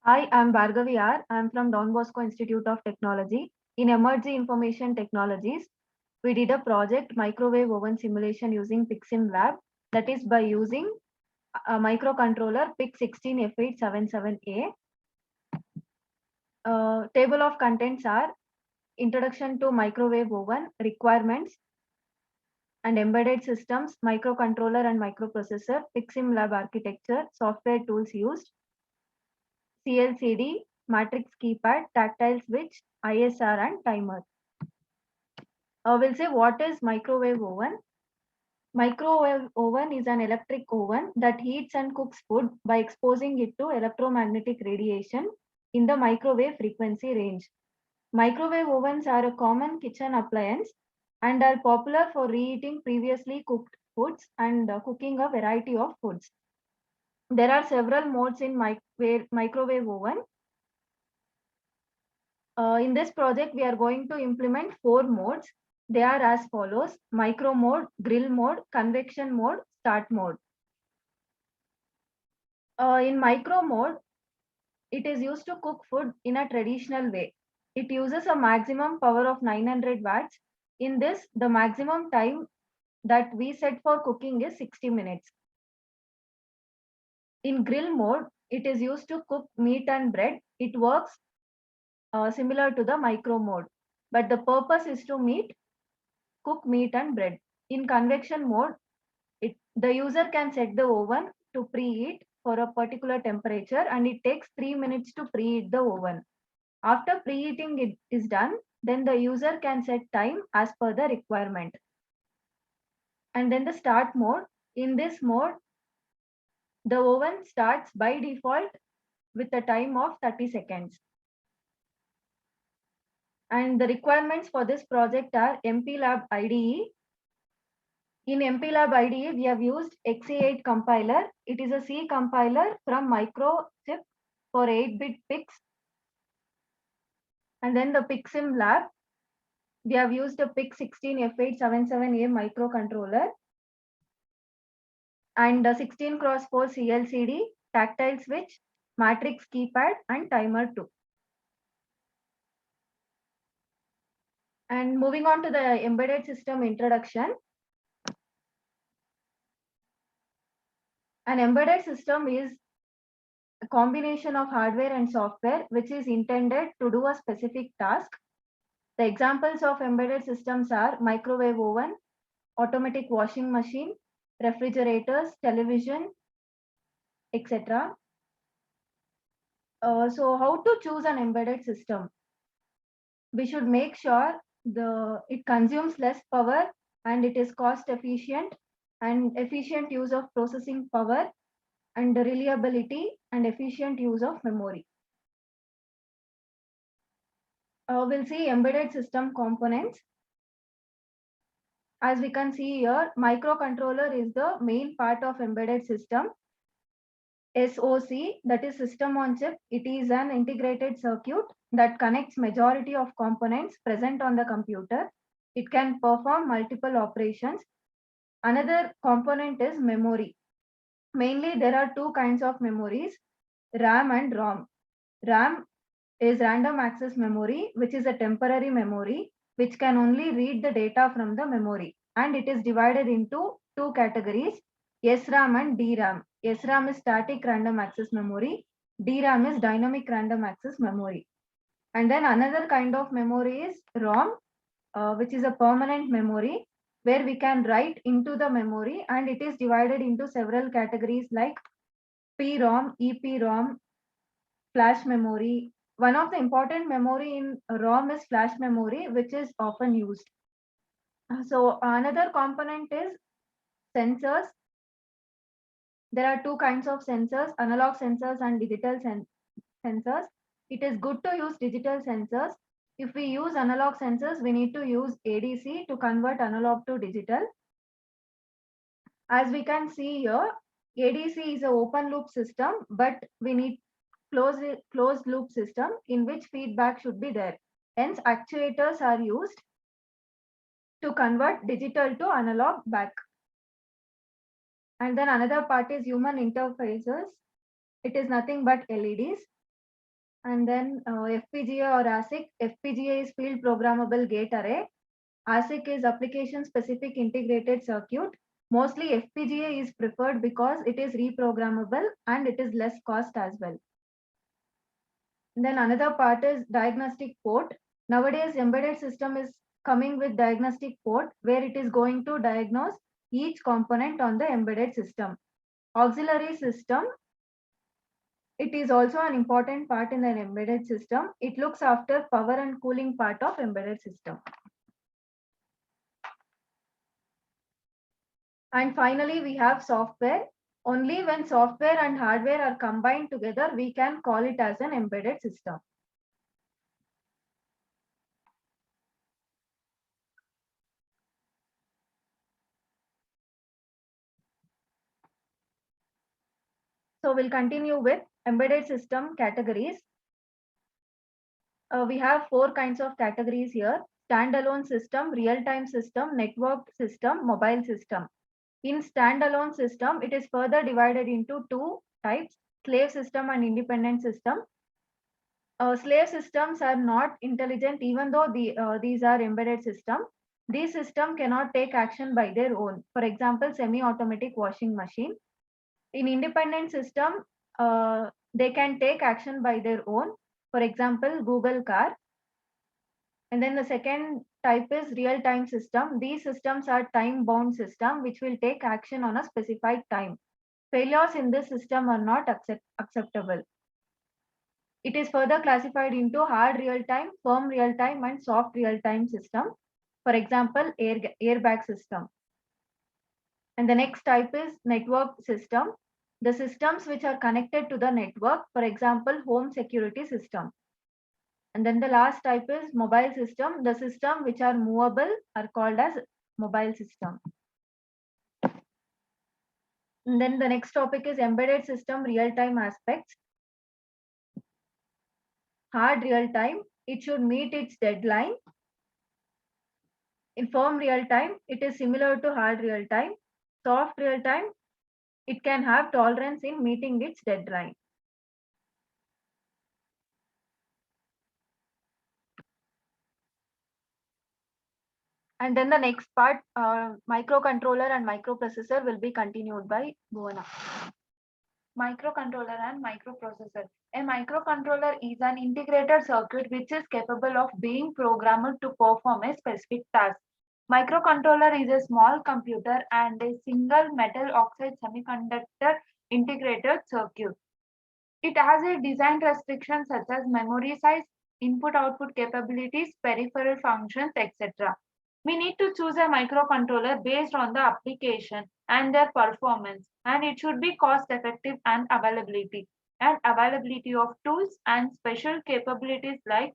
Hi, I'm Bhargavi R. I'm from Don Bosco Institute of Technology. In Emerging Information Technologies, we did a project microwave oven simulation using PIXIM Lab, that is by using a microcontroller PIC16F877A. Table of contents are introduction to microwave oven, requirements and embedded systems, microcontroller and microprocessor, PIXIM Lab architecture, software tools used, CLCD, matrix keypad, tactile switch, ISR and timer. We'll say what is microwave oven. Microwave oven is an electric oven that heats and cooks food by exposing it to electromagnetic radiation in the microwave frequency range. Microwave ovens are a common kitchen appliance and are popular for reheating previously cooked foods and cooking a variety of foods. There are several modes in microwave oven. In this project, we are going to implement 4 modes. They are as follows: micro mode, grill mode, convection mode, start mode. In micro mode, it is used to cook food in a traditional way. It uses a maximum power of 900 watts. In this, the maximum time that we set for cooking is 60 minutes. In grill mode, it is used to cook meat and bread. It works similar to the micro mode, but the purpose is to cook meat and bread. In convection mode, the user can set the oven to preheat for a particular temperature and it takes 3 minutes to preheat the oven. After preheating it is done, then the user can set time as per the requirement. And then the start mode. In this mode, the oven starts by default with a time of 30 seconds. And the requirements for this project are MPLAB IDE. In MPLAB IDE, we have used XE8 compiler. It is a C compiler from Microchip for 8-bit PICs. And then the PIXIM Lab, we have used a PIC16F877A microcontroller and a 16x4 CLCD, tactile switch, matrix keypad and timer 2. And moving on to the embedded system introduction. An embedded system is a combination of hardware and software which is intended to do a specific task. The examples of embedded systems are microwave oven, automatic washing machine, refrigerators, television, etc. So how to choose an embedded system? We should make sure it consumes less power and it is cost efficient and efficient use of processing power and reliability and efficient use of memory. We'll see embedded system components. As we can see here, microcontroller is the main part of embedded system. SoC, that is system on chip, it is an integrated circuit that connects majority of components present on the computer. It can perform multiple operations. Another component is memory. Mainly there are 2 kinds of memories, RAM and ROM. RAM is random access memory, which is a temporary memory, which can only read the data from the memory. And it is divided into 2 categories, SRAM and DRAM. SRAM is static random access memory. DRAM is dynamic random access memory. And then another kind of memory is ROM, which is a permanent memory where we can write into the memory, and it is divided into several categories like PROM, EPROM, flash memory. One of the important memory in ROM is flash memory, which is often used. So another component is sensors. There are 2 kinds of sensors, analog sensors and digital sensors. It is good to use digital sensors. If we use analog sensors, we need to use ADC to convert analog to digital. As we can see here, ADC is an open loop system, but we need closed loop system in which feedback should be there. Hence, actuators are used to convert digital to analog back. And then another part is human interfaces. It is nothing but LEDs. And then FPGA or ASIC. FPGA is field programmable gate array. ASIC is application specific integrated circuit. Mostly FPGA is preferred because it is reprogrammable and it is less cost as well. And then another part is diagnostic port. Nowadays, embedded system is coming with diagnostic port where it is going to diagnose each component on the embedded system. Auxiliary system, it is also an important part in an embedded system. It looks after power and cooling part of embedded system. And finally, we have software. Only when software and hardware are combined together, we can call it as an embedded system. So we'll continue with embedded system categories. We have 4 kinds of categories here: standalone system, real-time system, networked system, mobile system. In standalone system, it is further divided into 2 types: slave system and independent system. Slave systems are not intelligent even though these are embedded system. These system cannot take action by their own. For example, semi-automatic washing machine. In independent system, they can take action by their own. For example, Google car. And then the second type is real-time system. These systems are time-bound system which will take action on a specified time. Failures in this system are not acceptable. It is further classified into hard real-time, firm real-time, and soft real-time system. For example, airbag system. And the next type is network system. The systems which are connected to the network, for example, home security system. And then the last type is mobile system. The system which are movable are called as mobile system. And then the next topic is embedded system real-time aspects. Hard real-time, it should meet its deadline. In firm real-time, it is similar to hard real-time. Soft real-time, it can have tolerance in meeting its deadline. And then the next part, microcontroller and microprocessor will be continued by Bhuvana. Microcontroller and microprocessor. A microcontroller is an integrated circuit which is capable of being programmed to perform a specific task. Microcontroller is a small computer and a single metal oxide semiconductor integrated circuit. It has a design restrictions such as memory size, input-output capabilities, peripheral functions, etc. We need to choose a microcontroller based on the application and their performance, and it should be cost effective and availability of tools and special capabilities like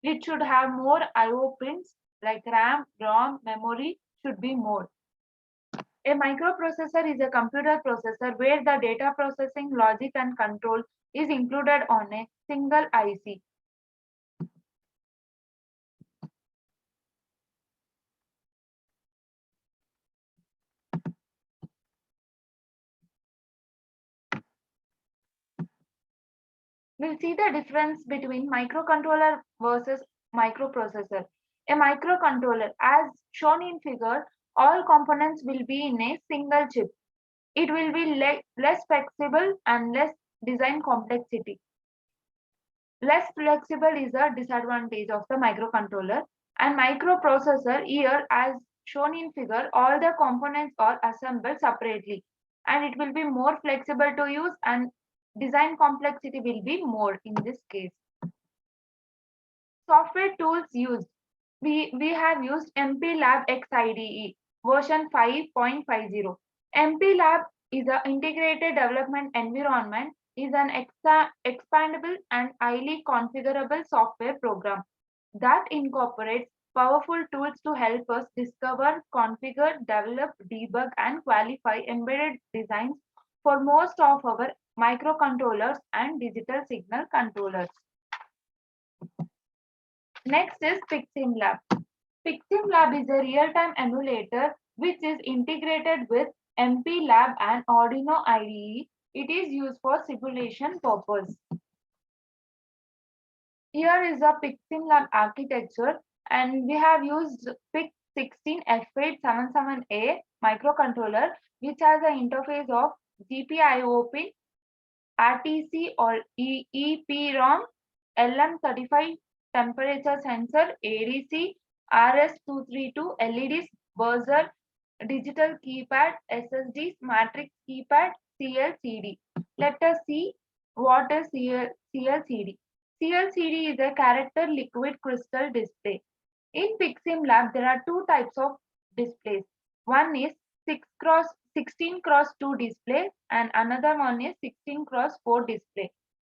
it should have more IO pins like RAM, ROM, memory should be more. A microprocessor is a computer processor where the data processing, logic, and control is included on a single IC. We'll see the difference between microcontroller versus microprocessor. A microcontroller, as shown in figure, all components will be in a single chip. It will be less flexible and less design complexity. Less flexible is a disadvantage of the microcontroller, and microprocessor here as shown in figure, all the components are assembled separately and it will be more flexible to use and design complexity will be more in this case. Software tools used. We have used MPLAB XIDE version 5.50. MPLAB is an integrated development environment, is an expandable and highly configurable software program that incorporates powerful tools to help us discover, configure, develop, debug, and qualify embedded designs for most of our microcontrollers and digital signal controllers. Next is PixSimLab. PixSimLab is a real-time emulator which is integrated with MPLAB and Arduino IDE. It is used for simulation purpose. Here is a PICSIMLab architecture, and we have used PIC16F877A microcontroller, which has an interface of GPIO pin, RTC or EEPROM, LM35 temperature sensor, ADC, RS232 LEDs, buzzer, digital keypad, SSDs, matrix keypad, CLCD. Let us see what is CLCD. CLCD is a character liquid crystal display. In PIXIMLab, there are two types of displays. One is 6 cross 16 cross 2 display and another one is 16 cross 4 display.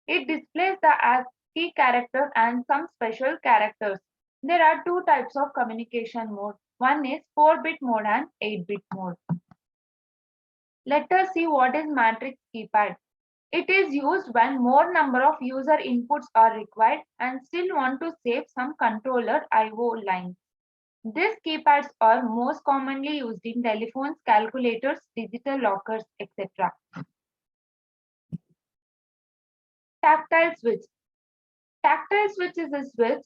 It displays the ASCII character and some special characters. There are two types of communication mode. One is 4-bit mode and 8-bit mode. Let us see what is matrix keypad. It is used when more number of user inputs are required and still want to save some controller I/O lines. These keypads are most commonly used in telephones, calculators, digital lockers, etc. Tactile switch. Tactile switch is a switch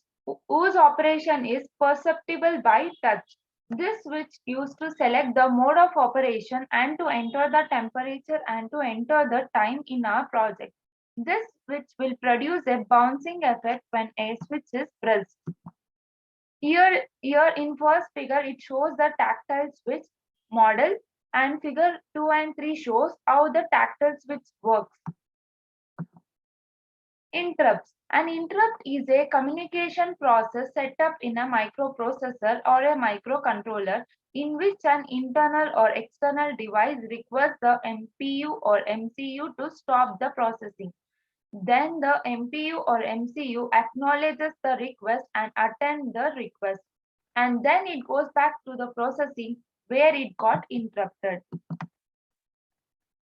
whose operation is perceptible by touch. This switch used to select the mode of operation and to enter the temperature and to enter the time in our project. This switch will produce a bouncing effect when a switch is pressed. Here in first figure, it shows the tactile switch model, and figure 2 and 3 shows how the tactile switch works. Interrupts. An interrupt is a communication process set up in a microprocessor or a microcontroller in which an internal or external device requests the MPU or MCU to stop the processing. Then the MPU or MCU acknowledges the request and attends the request. And then it goes back to the processing where it got interrupted.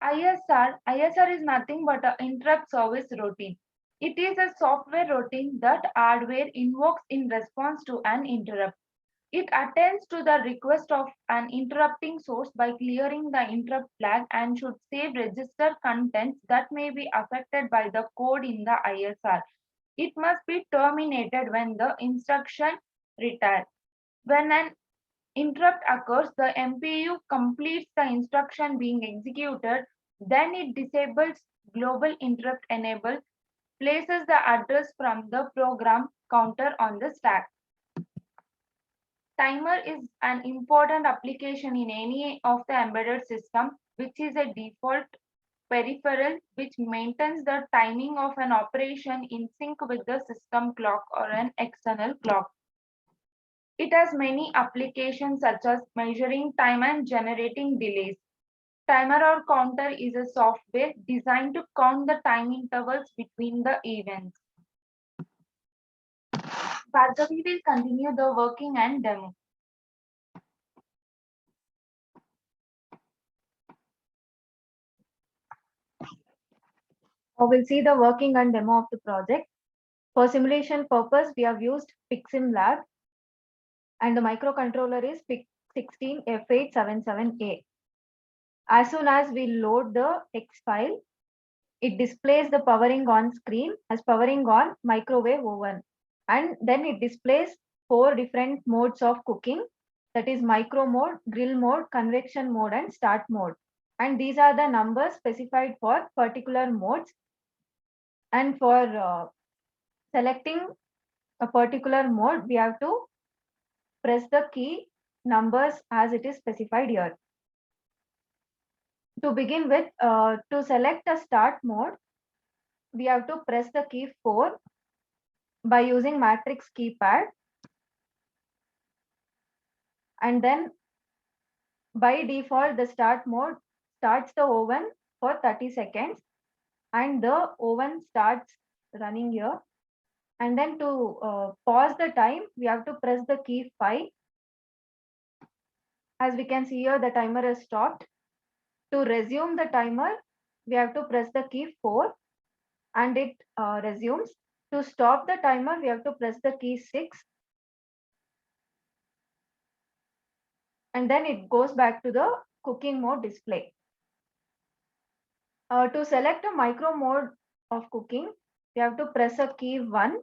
ISR is nothing but an interrupt service routine. It is a software routine that hardware invokes in response to an interrupt. It attends to the request of an interrupting source by clearing the interrupt flag and should save register contents that may be affected by the code in the ISR. It must be terminated when the instruction retires. When an interrupt occurs, the MPU completes the instruction being executed, then it disables global interrupt enable, places the address from the program counter on the stack. Timer is an important application in any of the embedded system, which is a default peripheral which maintains the timing of an operation in sync with the system clock or an external clock. It has many applications such as measuring time and generating delays. Timer or counter is a software designed to count the time intervals between the events. Bhargavi will continue the working and demo. We'll see the working and demo of the project. For simulation purpose, we have used PIXIMLab and the microcontroller is PIC16F877A. As soon as we load the X file, it displays the powering on screen as powering on microwave oven. And then it displays 4 different modes of cooking, that is micro mode, grill mode, convection mode, and start mode. And these are the numbers specified for particular modes. And for selecting a particular mode, we have to press the key numbers as it is specified here. To begin with, to select a start mode, we have to press the key 4 by using matrix keypad. And then by default, the start mode starts the oven for 30 seconds and the oven starts running here. And then to pause the time, we have to press the key 5. As we can see here, the timer is stopped. To resume the timer, we have to press the key 4 and it resumes. To stop the timer, we have to press the key 6. And then it goes back to the cooking mode display. To select a micro mode of cooking, we have to press a key 1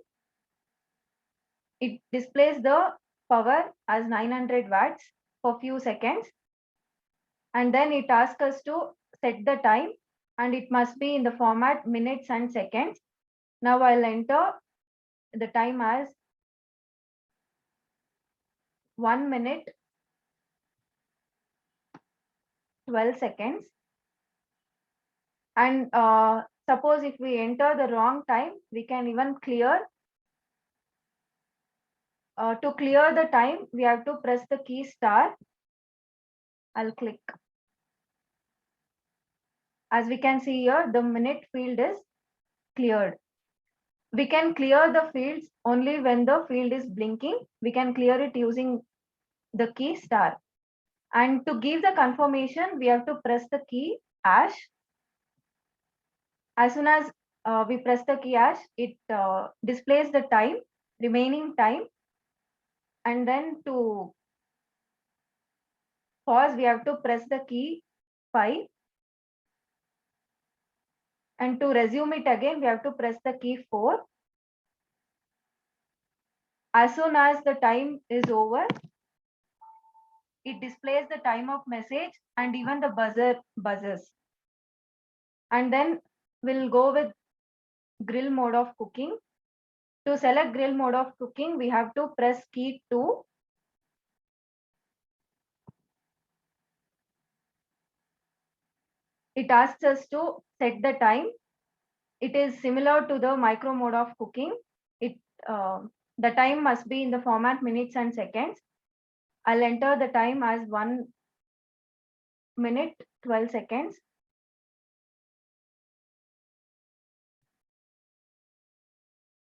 It displays the power as 900 watts for few seconds. And then it asks us to set the time, and it must be in the format minutes and seconds. Now I'll enter the time as 1 minute 12 seconds. And suppose if we enter the wrong time, we can even clear. To clear the time, we have to press the key star. I'll click. As we can see here, the minute field is cleared. We can clear the fields only when the field is blinking. We can clear it using the key star. And to give the confirmation, we have to press the key hash. As soon as we press the key hash, it displays the time, remaining time. And then to pause, we have to press the key 5. And to resume it again, we have to press the key 4. As soon as the time is over, it displays the time of message and even the buzzer buzzes. And then we'll go with grill mode of cooking. To select grill mode of cooking, we have to press key 2. It asks us to set the time. It is similar to the micro mode of cooking. The time must be in the format minutes and seconds. I'll enter the time as 1 minute 12 seconds.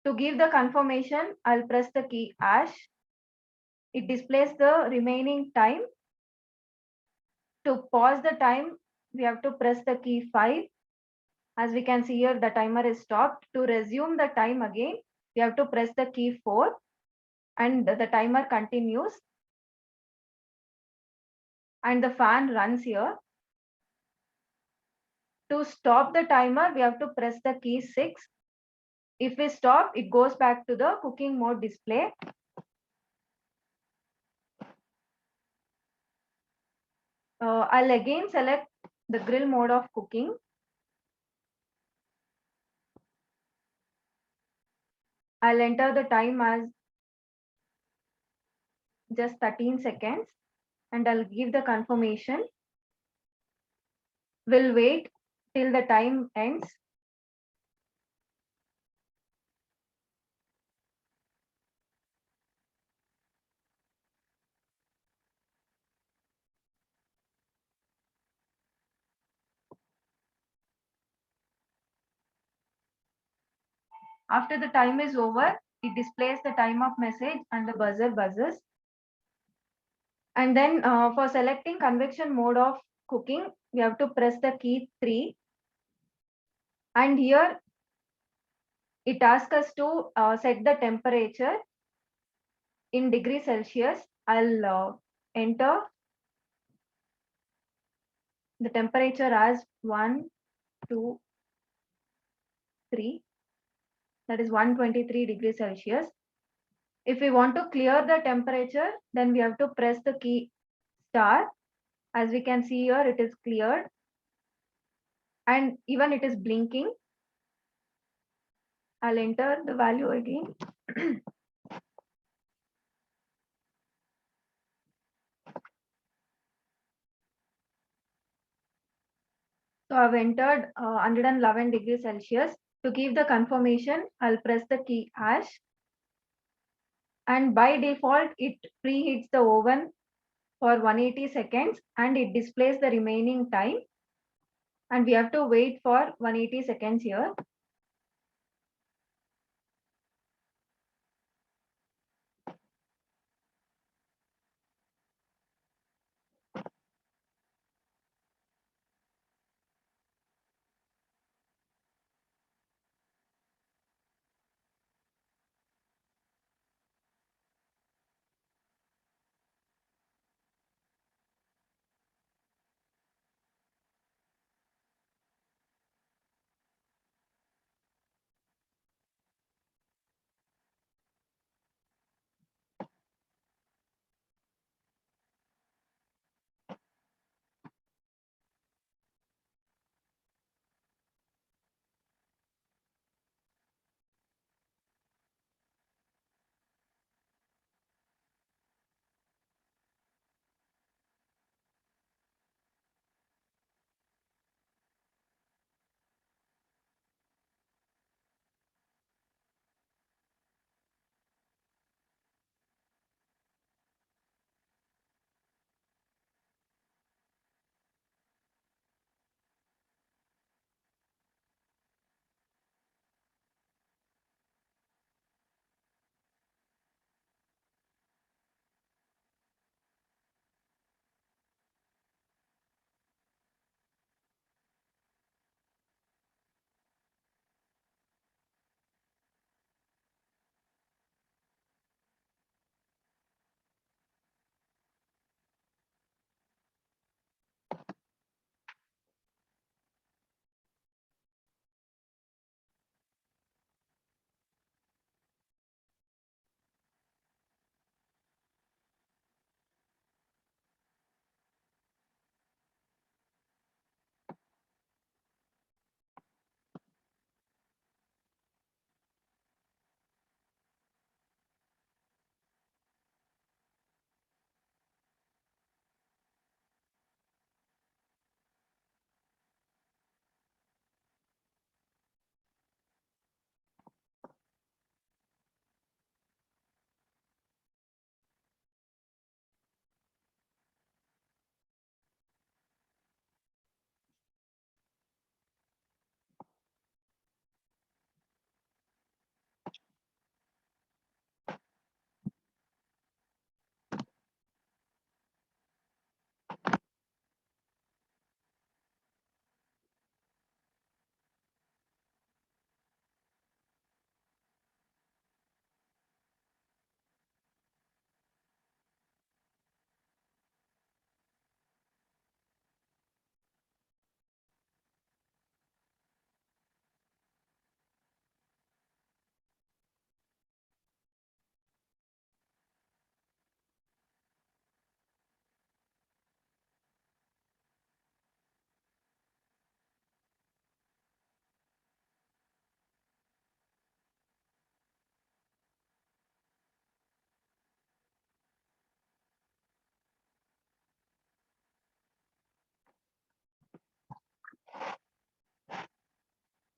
To give the confirmation, I'll press the key hash. It displays the remaining time. To pause the time, we have to press the key 5. As we can see here, the timer is stopped. To resume the time again, we have to press the key 4 and the timer continues. And the fan runs here. To stop the timer, we have to press the key 6. If we stop, it goes back to the cooking mode display. I'll again select the grill mode of cooking. I'll enter the time as just 13 seconds and I'll give the confirmation. We'll wait till the time ends. After the time is over, it displays the time of message and the buzzer buzzes. And then for selecting convection mode of cooking, we have to press the key 3. And here it asks us to set the temperature in degrees Celsius. I'll enter the temperature as 1, 2, 3. That is 123 degrees Celsius. If we want to clear the temperature, then we have to press the key star. As we can see here, it is cleared. And even it is blinking. I'll enter the value again. So I've entered 111 degrees Celsius. To give the confirmation, I'll press the key hash. And by default, it preheats the oven for 180 seconds and it displays the remaining time. And we have to wait for 180 seconds here.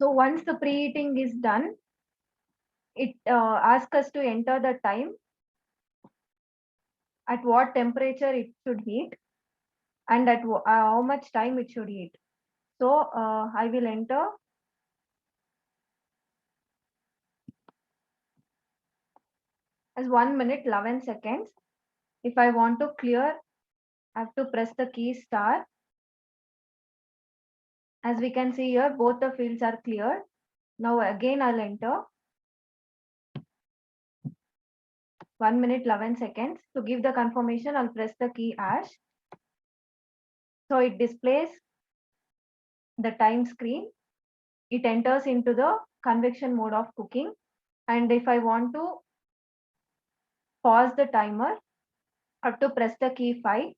So once the preheating is done, it asks us to enter the time, at what temperature it should heat, and at how much time it should heat. So I will enter as 1 minute 11 seconds. If I want to clear, I have to press the key star. As we can see here, both the fields are cleared. Now again I'll enter 1 minute 11 seconds. To give the confirmation, I'll press the key hash. So it displays the time screen. It enters into the convection mode of cooking. And if I want to pause the timer, I have to press the key 5.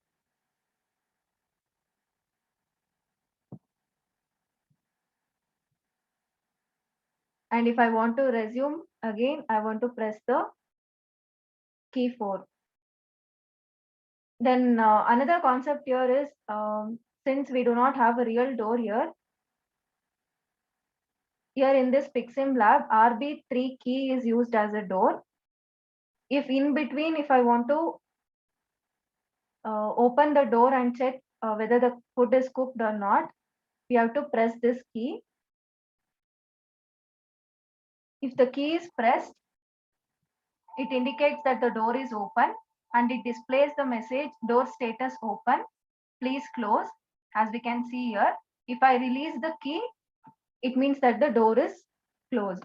And if I want to resume again, I want to press the key 4. Then another concept here is, since we do not have a real door here in this PIXM lab, RB3 key is used as a door. If in between, if I want to open the door and check whether the food is cooked or not, we have to press this key. If the key is pressed, it indicates that the door is open and it displays the message door status open, please close. As we can see here, if I release the key, it means that the door is closed.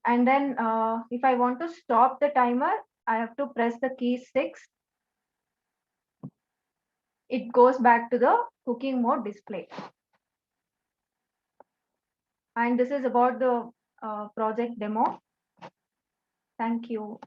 And then if I want to stop the timer, I have to press the key 6. It goes back to the cooking mode display. And this is about the project demo. Thank you.